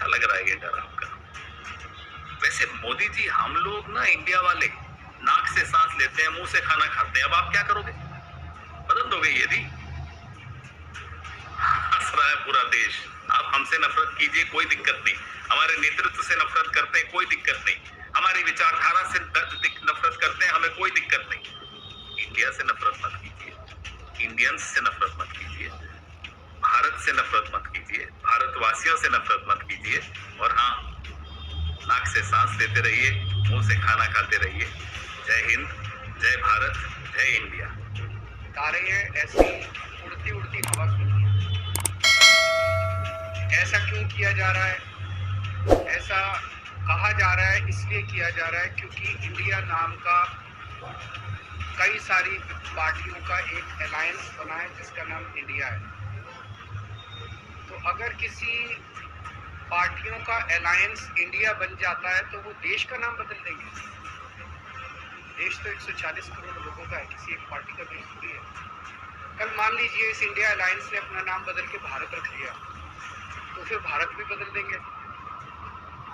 अच्छा लग रहा है ये डर आपका। वैसे मोदी जी, हम लोग ना इंडिया वाले नाक से सांस लेते हैं, मुंह से खाना खाते हैं। अब आप क्या करोगे? बदल दोगे ये भी? हंस रहा है पूरा देश। आप हमसे नफरत कीजिए, कोई दिक्कत नहीं। हमारे नेतृत्व से नफरत करते हैं, कोई दिक्कत नहीं। हमारी विचारधारा से नफरत करते हैं, हमें कोई दिक्कत नहीं। इंडिया से नफरत मत कीजिए, इंडियंस से नफरत मत कीजिए, भारत से नफरत मत कीजिए, भारतवासियों से नफरत मत कीजिए। और हाँ, नाक से सांस लेते रहिए, मुंह से खाना खाते रहिए। जय हिंद, जय भारत, जय इंडिया। तारे ऐसी उड़ती उड़ती हवा सुनिए। ऐसा क्यों किया जा रहा है? ऐसा कहा जा रहा है, इसलिए किया जा रहा है क्योंकि इंडिया नाम का कई सारी पार्टियों का एक अलायंस बना है जिसका नाम इंडिया है। तो अगर किसी पार्टियों का अलायंस इंडिया बन जाता है तो वो देश का नाम बदल देंगे। देश तो 140 करोड़ लोगों का है, किसी एक पार्टी का देश थोड़ी है। कल मान लीजिए इस इंडिया अलायंस ने अपना नाम बदल के भारत रख लिया, तो फिर भारत भी बदल देंगे।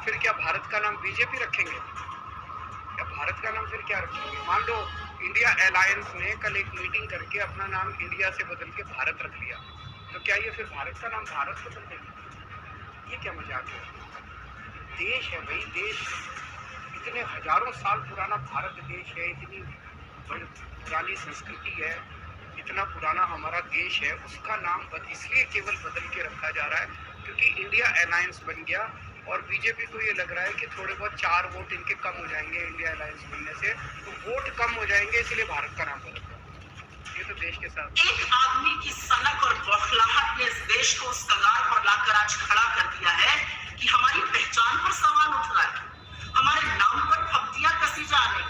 फिर क्या भारत का नाम बीजेपी रखेंगे या भारत का नाम फिर क्या रखेंगे? मान लो इंडिया अलायंस ने कल एक मीटिंग करके अपना नाम इंडिया से बदल के भारत रख लिया, तो क्या ये फिर भारत का नाम भारत बदल देंगे? ये क्या मजाक है? देश है भाई, देश। इतने हजारों साल पुराना भारत देश है, इतनी पुरानी संस्कृति है, इतना पुराना हमारा देश है। उसका नाम इसलिए केवल बदल के रखा जा रहा है क्योंकि इंडिया अलायंस बन गया और बीजेपी को ये लग रहा है कि थोड़े बहुत 4 वोट इनके कम हो जाएंगे इंडिया अलायंस बनने से, तो वोट कम हो जाएंगे, इसलिए भारत का नाम बदल गया। ये तो देश के साथ एक आदमी की सनक और बौखलाहट ने इस देश को उस कगार पर लाकर आज खड़ा कर दिया है कि हमारी पहचान पर सवाल उठ रहा है, हमारे नाम पर फब्तियां कसी जा रही,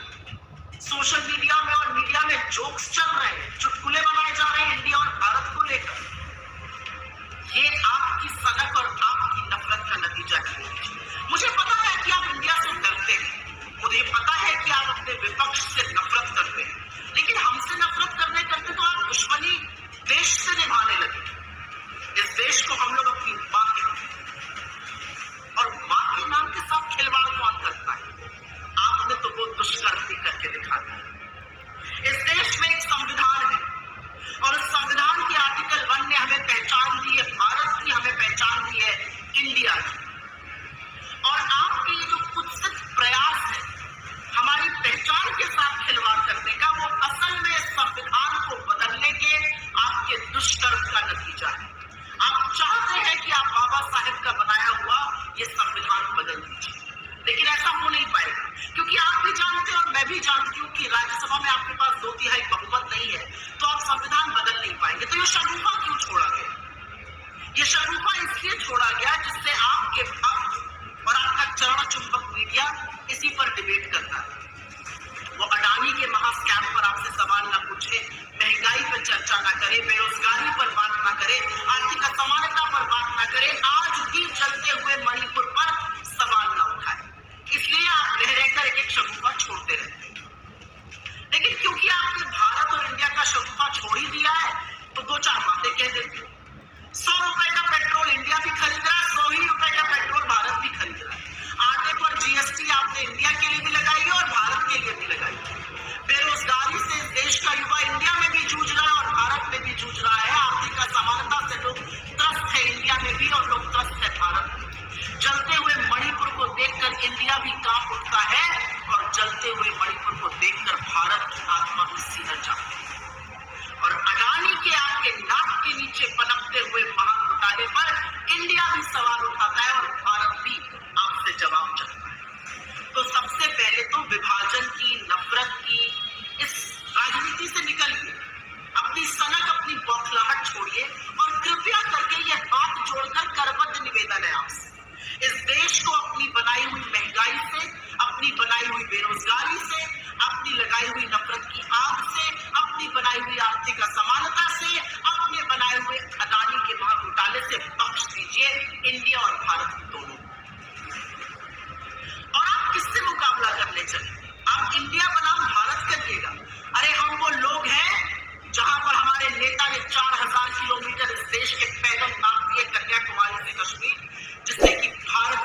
सोशल मीडिया में और मीडिया में जोक्स चल रहे हैं, चुटकुले बनाए जा रहे हैं इंडिया और भारत को लेकर। ये आपकी सनक और आपकी नफरत का नतीजा है। मुझे पता है कि आप इंडिया से डरते हैं, मुझे पता है कि आप अपने विपक्ष से नफरत करते हैं, लेकिन हमसे नफरत करने करते तो आप दुश्मनी देश से निभाने लगे। इस देश को हम लोग अपनी मां कहते हैं और मां के नाम के साथ खिलवाड़ कौन करता है? आपने तो वो दुष्कर्म करके दिखा दिया। इस देश में एक संविधान है और उस संविधान के आर्टिकल 1 ने हमें पहचान दी है, भारत की हमें पहचान दी है, इंडिया की। और आपके ये जो कुत्सित प्रयास है हमारी पहचान के साथ खिलवाड़ करने का, वो असल में संविधान को बदलने के आपके दुष्कर्म का नतीजा है। आप चाहते हैं कि आप बाबा साहेब का बनाया हुआ ये संविधान बदल दीजिए, लेकिन ऐसा हो नहीं पाएगा क्योंकि आप भी जानते हैं और मैं भी जानती हूँ कि राज्यसभा में आपके पास 2/3 बहुमत नहीं है, तो आप संविधान बदल नहीं पाएंगे। तो ये शगुफा क्यों छोड़ा गया? ये शगुफा इसलिए छोड़ा गया जिससे आपके भक्त और आपका चरण चुंबक मीडिया इसी पर डिबेट करता है। वो अडानी के महास्कैम पर आपसे सवाल न पूछे, महंगाई पर चर्चा न करे, बेरोजगारी पर बात न करे, आर्थिक असमानता पर बात न करे, आज भी चलते हुए मणिपुर पर सवाल न उठाए। इसलिए आप रह रहकर एक शगुफा छोड़ते रहते हैं। लेकिन क्योंकि आपने भारत और इंडिया का शगुफा छोड़ ही दिया है तो 2-4 बातें कह देते हैं। 100 रुपए का पेट्रोल इंडिया भी खरीद रहा है, 100 ही रुपए का पेट्रोल भारत भी खरीद रहा है। आटे पर जीएसटी आपने इंडिया के लिए भी लगाई है और भारत के लिए भी लगाई है। बेरोजगारी से देश का युवा इंडिया में भी जूझ रहा है और भारत में भी जूझ रहा है। आर्थिक असमानता से लोग त्रस्त है इंडिया में भी और लोग त्रस्त है भारत में। जलते हुए मणिपुर को देखकर इंडिया भी कांप उठता है और जलते हुए मणिपुर को देखकर भारत की आत्मा भी सिहर जाती है। और अडानी के आपके नाक के नीचे पनपते हुए महाघोटाले पर इंडिया भी सवाल उठाता है और भारत भी आपसे जवाब चाहता है। तो सबसे पहले तो विभाजन की, नफरत की इस राजनीति से निकलिए, अपनी सनक, अपनी बौखलाहट छोड़िए और कृपया करके ये हाथ जोड़कर करबद्ध निवेदन है आपसे, इस देश को अपनी बनाई हुई महंगाई से, अपनी बनाई हुई बेरोजगारी से, अपनी लगाई हुई नफरत की आग से, अपनी बनाई हुई आर्थिक असमानता से, अपने बनाए हुए अडानी के महाघोटाले से बख्श दीजिए इंडिया और भारत दोनों। और आप किससे मुकाबला करने चले? आप इंडिया बनाम भारत करिएगा। अरे हम वो लोग हैं जहां पर हमारे नेता ने 4000 किलोमीटर इस देश के पैदल नाप दिए, कन्याकुमारी से कश्मीर, जिससे कि भारत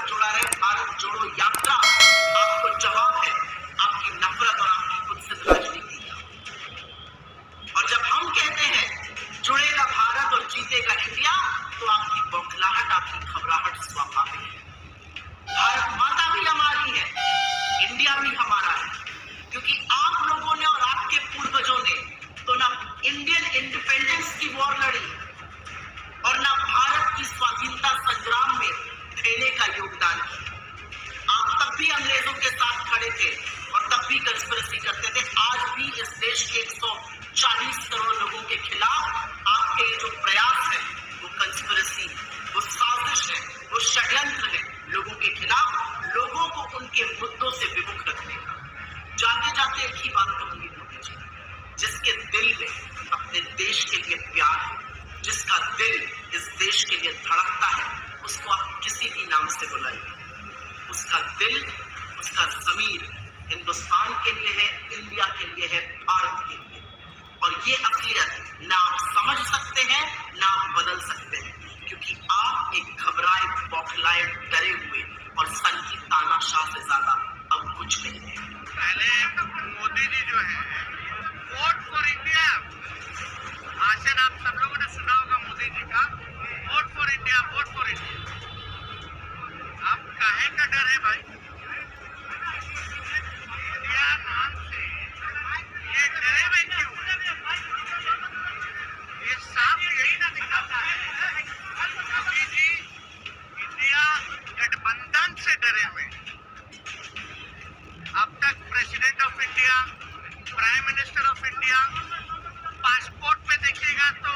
बौखलाहट, आपकी घबराहट स्वाभाविक है। भारत माता भी हमारी है, इंडिया भी हमारा है, क्योंकि आप लोगों ने और आपके पूर्वजों ने तो ना इंडियन इंडिपेंडेंस की वॉर लड़ी और ना भारत की स्वाधीनता संग्राम में देने का योगदान किया। आप तब भी अंग्रेजों के साथ खड़े थे और तब भी कंस्पिरेसी करते थे। आज भी इस देश के 140 करोड़ लोगों के खिलाफ आपके ये जो प्रयास है वो कंस्पिरेसी, वो साजिश है, वो षड्यंत्र है लोगों के खिलाफ, लोगों को उनके मुद्दों से विमुख रखने का। जाते जाते एक ही बात कहूंगी मोदी जी, जिसके दिल में अपने देश के लिए प्यार है, जिसका दिल इस देश के लिए धड़कता है, उसको आप किसी भी नाम से बुलाइए। उसका दिल, उसका ज़मीर हिंदुस्तान के लिए है, इंडिया के लिए है, भारत के लिए। और ये असलियत ना आप समझ सकते हैं, ना आप बदल सकते हैं, क्योंकि आप एक घबराए, बौखलाए, डरे हुए और सन की तानाशाह से ज्यादा अब कुछ नहीं है। पहले मोदी जी जो है वोट फॉर इंडिया भाषण आप सब लोगों ने सुना होगा मोदी जी का, vote for India, vote for India. अब काहे का डर है भाई? इंडिया नाम से ये डरे हुए क्यों? ये साफ यही ना दिखाता है मोदी जी इंडिया गठबंधन से डरे हुए। अब तक president of India, prime minister of India, passport पे देखिएगा तो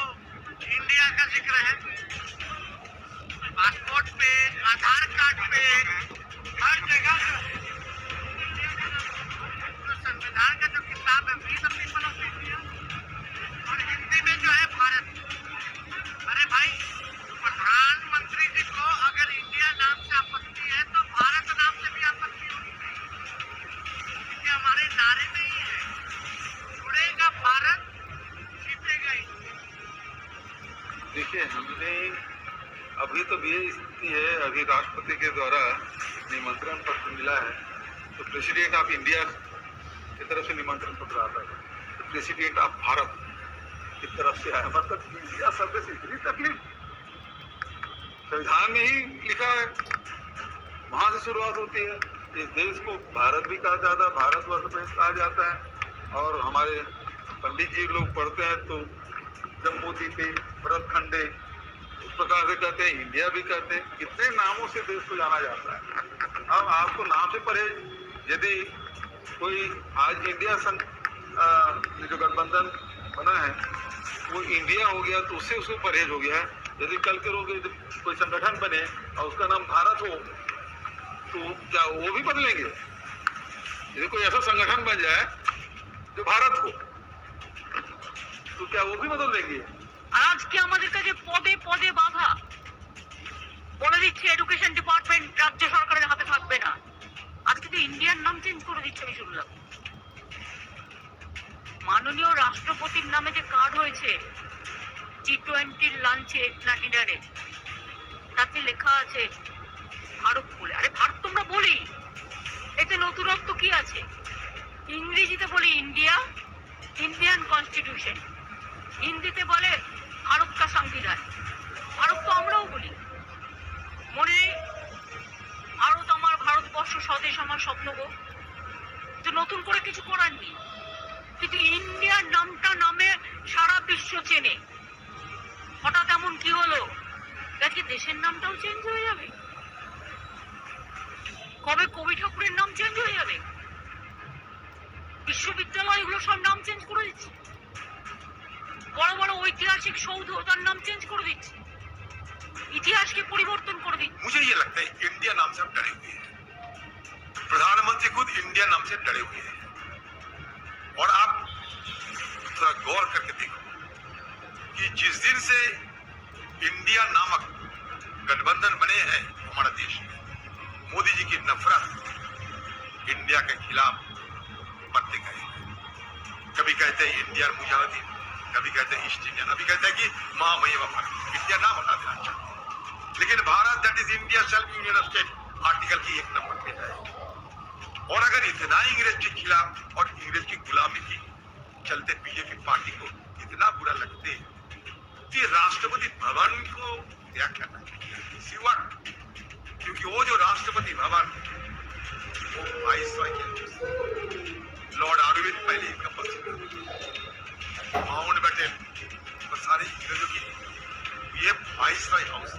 इंडिया का जिक्र है, पासपोर्ट पे, आधार कार्ड पे, हर जगह तो संविधान का जो किताब है we the people of India, और हिंदी में जो है भारत। अरे भाई, प्रधानमंत्री जी को अगर इंडिया नाम से आपत्ति है तो भारत नाम से भी आपत्ति होनी चाहिए, क्योंकि हमारे नारे में ही है, जुड़ेगा भारत, जीतेगा इंडिया। देखिए, हमने अभी तो ये स्थिति है, अभी राष्ट्रपति के द्वारा निमंत्रण पत्र मिला है, तो प्रेसिडेंट ऑफ इंडिया की तरफ से निमंत्रण पत्र आता है, तो प्रेसिडेंट ऑफ भारत की तरफ से आया। मतलब इंडिया शब्द से इतनी तकलीफ संविधान में ही लिखा है, वहां से शुरुआत होती है। इस देश को भारत भी कहा जाता है, भारतवर्ष में कहा जाता है, और हमारे पंडित जी लोग पढ़ते हैं तो जम्मू द्वीपे, भरत खंडे, इस प्रकार से कहते हैं, इंडिया भी कहते हैं, कितने नामों से देश को जाना जाता है। अब आपको नाम से परहेज, यदि कोई आज इंडिया संघ जो गठबंधन बना है वो इंडिया हो गया तो उससे उसको परहेज हो गया है। यदि कल करोगे तो कोई संगठन बने और उसका नाम भारत हो तो क्या वो भी बदलेंगे? यदि कोई ऐसा संगठन बन जाए जो भारत हो तो क्या वो भी बदल देंगे? আজকে আমাদের কাছে পদে পদে বাধা বলে দিচ্ছে, এডুকেশন ডিপার্টমেন্ট রাজ্য সরকারের হাতে থাকবে না। আজকে তো ইন্ডিয়ার নাম চেঞ্জ করে দিচ্ছে, আমি শুনলাম। মাননীয় রাষ্ট্রপতির নামে যে কার্ড হয়েছে G20 লাঞ্চে না ডিনারে, তাতে লেখা আছে ভারত বলে। আরে ভারত তোমরা বলি, এতে নতুনত্ব কি আছে? ইংরেজিতে বলি ইন্ডিয়া, ইন্ডিয়ান কনস্টিটিউশন, হিন্দিতে বলে ভারত কা সংবিধান। ভারত তো আমরাও বলি, মনে নেই? ভারত আমার, ভারতবর্ষ স্বদেশ আমার, স্বপ্ন গো। তো নতুন করে কিছু করার নেই, কিন্তু ইন্ডিয়ার নামটা নামে সারা বিশ্ব চেনে। হঠাৎ এমন কি হলো? দেখি দেশের নামটাও চেঞ্জ হয়ে যাবে। কবে কবি ঠাকুরের নাম চেঞ্জ হয়ে যাবে? বিশ্ববিদ্যালয়গুলো সব নাম চেঞ্জ করে দিচ্ছে, বড় বড় ঐতিহাসিক সৌধ তার নাম চেঞ্জ করে দিচ্ছে, ইতিহাসকে পরিবর্তন করে দিচ্ছে। मुझे ये लगता है इंडिया नाम से हम डरे हुए हैं, प्रधानमंत्री खुद इंडिया नाम से डरे हुए हैं। और आप थोड़ा गौर करके देखो कि जिस दिन से इंडिया नामक गठबंधन बने हैं हमारा देश में, मोदी जी की नफरत इंडिया के खिलाफ बढ़ते गए। कभी कहते हैं इंडिया मुजाहिदीन, कभी कहते हैं ईस्ट इंडियन, अभी कहते हैं कि महामहिम इंडिया नाम हटा देना चाहिए। लेकिन Bharat that is India self union state article की 1 नंबर पे है। और अगर इतना इंग्रेज के खिलाफ और इंग्रेज की गुलामी के चलते बीजेपी पार्टी को इतना बुरा लगते कि राष्ट्रपति भवन को त्याग करना चाहिए। सिवा क्योंकि वो जो राष्ट्रपति भवन वो वाइसरॉय के लॉर्ड अरविंद पहले कंपल्सरी माउंट बैटन और सारे इंग्रेजों की ये वाइसरॉय हाउस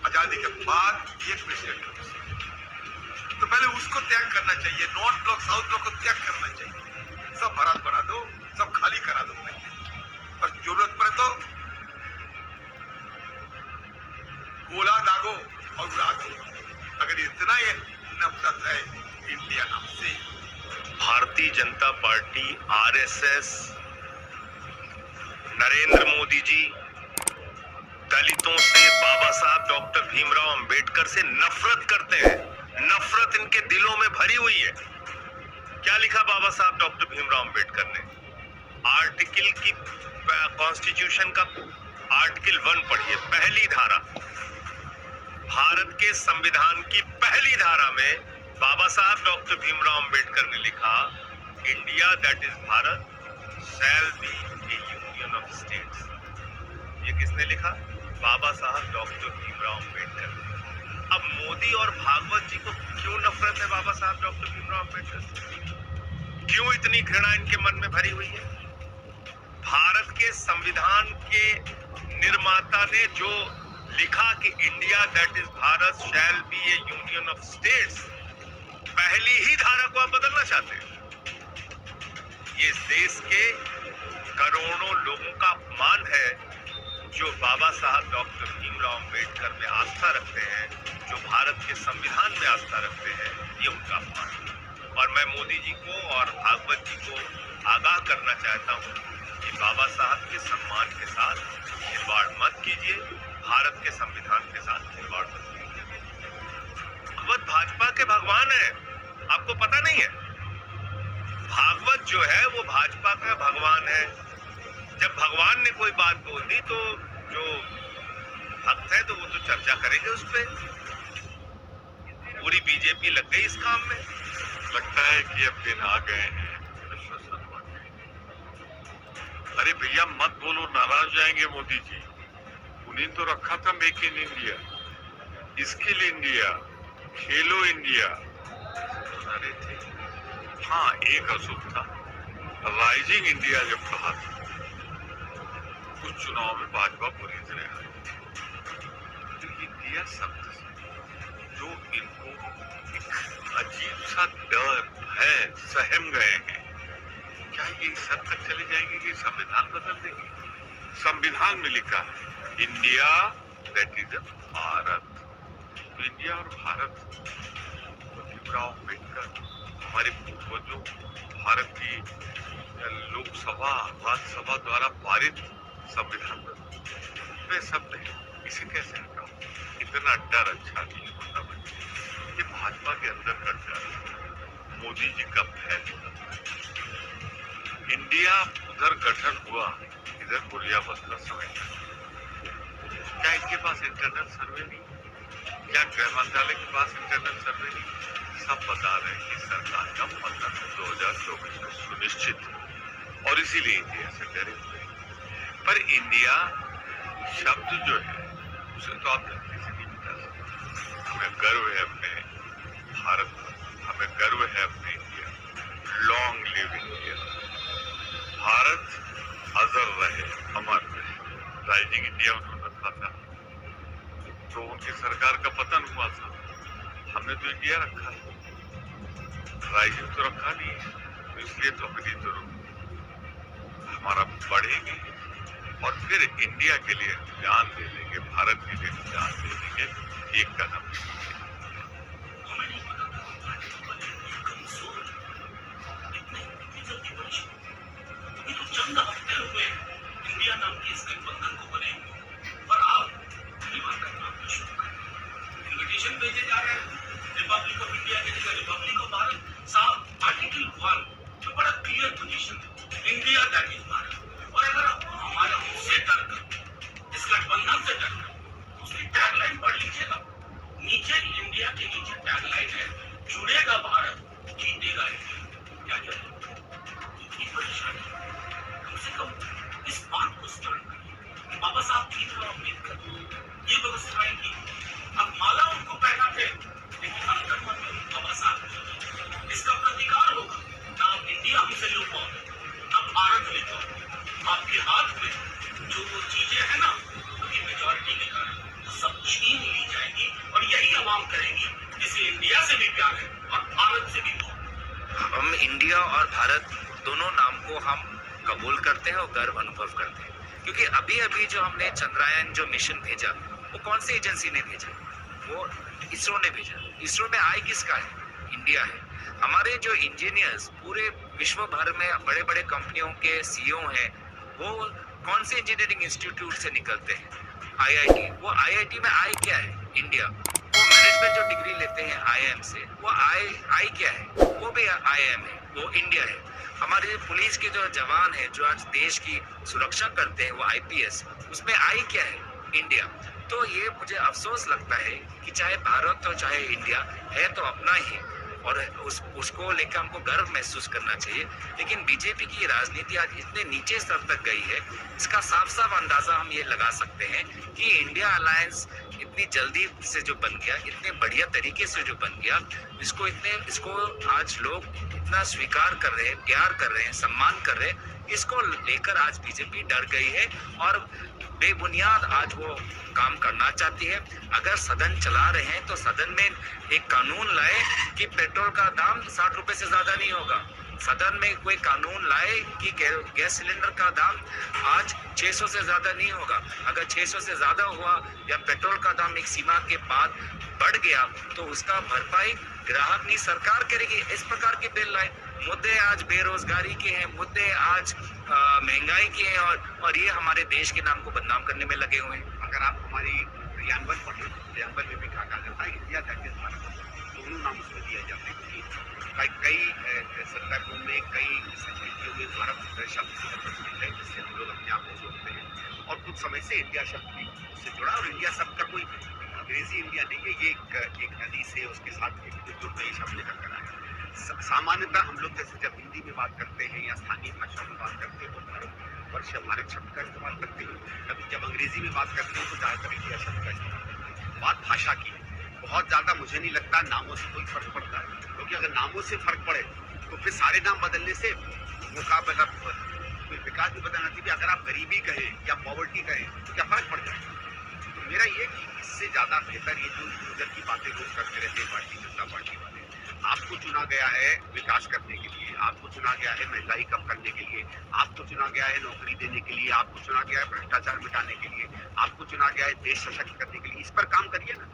आजादी के बाद ये प्रेसिडेंट हाउस, तो पहले उसको त्याग करना चाहिए। नॉर्थ ब्लॉक साउथ ब्लॉक को त्याग करना चाहिए। सब भारत बना दो, सब खाली करा दो पहले, और जरूरत पड़े तो गोला दागो और उड़ा दो। अगर इतना ये नफरत है इंडिया नाम से। भारतीय जनता पार्टी, आरएसएस, नरेंद्र मोदी जी दलितों से, बाबा साहब डॉक्टर भीमराव अंबेडकर से नफरत करते हैं। नफरत इनके दिलों में भरी हुई है। क्या लिखा बाबा साहब डॉक्टर भीमराव अंबेडकर ने? आर्टिकल की कॉन्स्टिट्यूशन का आर्टिकल 1 पढ़िए, पहली धारा, भारत के संविधान की पहली धारा में बाबा साहब डॉक्टर भीमराव अंबेडकर ने लिखा, India that is Bharat shall be A union of states. ये किसने लिखा? बाबा साहब डॉक्टर भीमराव अंबेडकर। अब मोदी और भागवत जी को क्यों नफरत है बाबा साहब डॉक्टर भीमराव अंबेडकर से? क्यों इतनी घृणा इनके मन में भरी हुई है? भारत के संविधान के निर्माता ने जो लिखा कि India that is Bharat shall be A union of states, पहली ही धारा को आप बदलना चाहते हैं। ये इस देश के करोड़ों लोगों का अपमान है जो बाबा साहब डॉक्टर भीमराव अंबेडकर में आस्था रखते हैं, जो भारत के संविधान में आस्था रखते हैं। ये उनका अपमान है। और मैं मोदी जी को और भागवत जी को आगाह करना चाहता हूँ कि बाबा साहब के सम्मान के साथ खिलवाड़ मत कीजिए, भारत के संविधान के साथ खिलवाड़ मत कीजिए। भागवत भाजपा के भगवान है, आपको पता नहीं है? भागवत जो है वो भाजपा का भगवान है। जब भगवान ने कोई बात बोल दी तो जो भक्त है तो वो तो चर्चा करेंगे उस पर। पूरी बीजेपी लग गई इस काम में। लगता है कि अब दिन आ गए हैं। अरे भैया मत बोलो, नाराज जाएंगे मोदी जी। उन्हें तो रखा था make in India, skill India, Khelo India. अरे थे हाँ, एक अशुभ था, राइजिंग इंडिया जब कहा था। कुछ चुनाव में भाजपा पूरी तरह आई। तो इंडिया शब्द जो इनको एक अजीब सा डर है, सहम गए हैं। क्या ये इस हद तक चले जाएंगे कि संविधान बदल देंगे? संविधान में लिखा है इंडिया दैट इज भारत। तो इंडिया और भारत, भीमराव अंबेडकर हमारे पूर्वजों, भारत की लोकसभा, राज्यसभा द्वारा पारित संविधान वे शब्द है। इसे कैसे हटाओ? इतना डर अच्छा नहीं होता बच्चे। ये भाजपा के अंदर का डर, मोदी जी का भय। इंडिया उधर गठन हुआ, इधर पुलिया बसना समय। क्या इनके पास इंटरनल सर्वे नहीं? क्या गृह मंत्रालय के पास इंटरनल सर्वे नहीं? सब बता रहे हैं कि सरकार का पतन 2024 में सुनिश्चित है और इसीलिए इंडिया से डरे हुए। पर इंडिया शब्द जो है उसे तो आप धरती से नहीं मिटा सकते। हमें गर्व है अपने भारत पर, हमें गर्व है अपने India. Long live India. Bharat अजर रहे, अमर रहे। राइजिंग इंडिया उन्होंने रखा था तो उनकी सरकार का पतन हुआ था। हमने तो इंडिया रखा है, राइजिंग तो रखा नहीं है। तो इसलिए तो अभी जरूर हमारा बढ़ेंगे और फिर इंडिया के लिए जान दे देंगे, भारत के लिए जान दे देंगे। एक कदम चंद हफ्ते हुए इंडिया नाम की इस गठबंधन को बने और आप परिवार का नाम शुरू करें। इन्विटेशन भेजे जा रहे हैं रिपब्लिक ऑफ इंडिया के जगह रिपब्लिक ऑफ भारत। साहब आर्टिकल 1 जो बड़ा क्लियर पोजीशन है, इंडिया दैट इज भारत। और अगर हमारा उससे डर कर, इस गठबंधन से डर कर, उसकी टैगलाइन पढ़ लीजिएगा, नीचे तमाम करेंगी। इसे इंडिया से भी प्यार है और भारत से भी मोह। हम इंडिया और भारत दोनों नाम को हम कबूल करते हैं और गर्व अनुभव करते हैं, क्योंकि अभी अभी जो हमने चंद्रयान जो मिशन भेजा, वो कौन सी एजेंसी ने भेजा? वो इसरो ने भेजा। इसरो में आई किसका है? इंडिया है। हमारे जो इंजीनियर्स पूरे विश्व भर में बड़े बड़े कंपनियों के सीईओ हैं, वो कौन से इंजीनियरिंग इंस्टीट्यूट से निकलते हैं? आईआईटी। वो आईआईटी में आई क्या है? इंडिया। वो मैनेजमेंट जो डिग्री लेते हैं आईआईएम से, वो आई क्या है? वो भी आईआईएम है, वो इंडिया है। हमारे पुलिस के जो जवान हैं जो आज देश की सुरक्षा करते हैं, वो आईपीएस, उसमें आई क्या है? इंडिया। तो ये मुझे अफसोस लगता है कि चाहे भारत और चाहे इंडिया है तो अपना ही, और उसको लेकर हमको गर्व महसूस करना चाहिए। लेकिन बीजेपी की राजनीति आज इतने नीचे स्तर तक गई है, इसका साफ साफ अंदाजा हम ये लगा सकते हैं कि इंडिया अलायंस इतनी जल्दी से जो बन गया, इतने बढ़िया तरीके से जो बन गया, इसको आज लोग इतना स्वीकार कर रहे हैं, प्यार कर रहे हैं, सम्मान कर रहे हैं, इसको लेकर आज बीजेपी डर गई है और बेबुनियाद आज वो काम करना चाहती है। अगर सदन चला रहे हैं तो सदन में एक कानून लाए कि पेट्रोल का दाम 60 रुपए से ज्यादा नहीं होगा। सदन में कोई कानून लाए कि गैस सिलेंडर का दाम आज 600 से ज्यादा नहीं होगा। अगर 600 से ज्यादा हुआ या पेट्रोल का दाम एक सीमा के बाद बढ़ गया तो उसका भरपाई ग्राहक नहीं, सरकार करेगी। इस प्रकार के बिल लाए। मुद्दे आज बेरोजगारी के हैं, मुद्दे आज महंगाई के हैं, और ये हमारे देश के नाम को बदनाम करने में लगे हुए हैं। अगर आप हमारी क्रियान्वयन पढ़ें, क्रियान्वयन में भी कहा जाता है इंडिया दैट इज भारत, दोनों नाम उसमें दिए जाते हैं, क्योंकि कई संदर्भों में, कई संस्कृतियों में भारत शब्द से प्रचलित है, जिससे हम लोग अपने आप को जोड़ते हैं, और कुछ समय से इंडिया शब्द भी उससे जुड़ा। और इंडिया शब्द का कोई अंग्रेजी इंडिया नहीं है, ये एक नदी से उसके साथ जुड़ते ही शब्द निकल कर आया। सामान्यतः हम लोग जैसे जब हिंदी में बात करते हैं या स्थानीय भाषा में बात करते हैं तो भारतवर्ष भारत शब्द का इस्तेमाल करते हैं। कभी जब अंग्रेजी में बात करते हैं तो ज़्यादातर इंडिया शब्द का इस्तेमाल करते हैं। बात भाषा की है। बहुत ज़्यादा मुझे नहीं लगता नामों से कोई फर्क पड़ता है, क्योंकि अगर नामों से फर्क पड़े तो फिर सारे नाम बदलने से मुकाबला फिर विकास भी बदलना चाहिए। अगर आप गरीबी कहें या पॉवर्टी कहें तो क्या फर्क पड़ जाएगा? तो मेरा ये कि इससे ज़्यादा बेहतर ये जो उधर की बातें लोग करते रहते हैं भारतीय जनता पार्टी वाले, आपको चुना गया है विकास करने के लिए, आपको चुना गया है महंगाई कम करने के लिए, आपको चुना गया है नौकरी देने के लिए, आपको चुना गया है भ्रष्टाचार मिटाने के लिए, आपको चुना गया है देश सशक्त करने के लिए। इस पर काम करिए ना।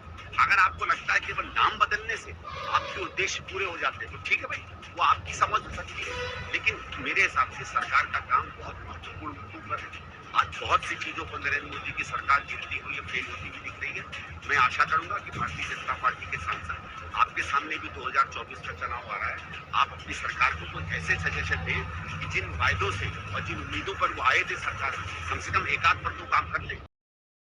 अगर आपको लगता है केवल नाम बदलने से आपके उद्देश्य पूरे हो जाते हैं तो ठीक है भाई, वो आपकी समझ हो सकती है, लेकिन मेरे हिसाब से सरकार का काम बहुत महत्वपूर्ण मुद्दों पर है। आज बहुत सी चीजों पर नरेंद्र मोदी की सरकार गिरती हुई या फेल होती हुई दिख रही है। मैं आशा करूंगा कि भारतीय जनता पार्टी के सांसद, आपके सामने भी 2024 का चुनाव आ रहा है, आप अपनी सरकार को कुछ ऐसे सजेशन दें कि जिन वायदों से और जिन उम्मीदों पर वो आए थे सरकार, कम से कम एक आध पर तो काम कर ले।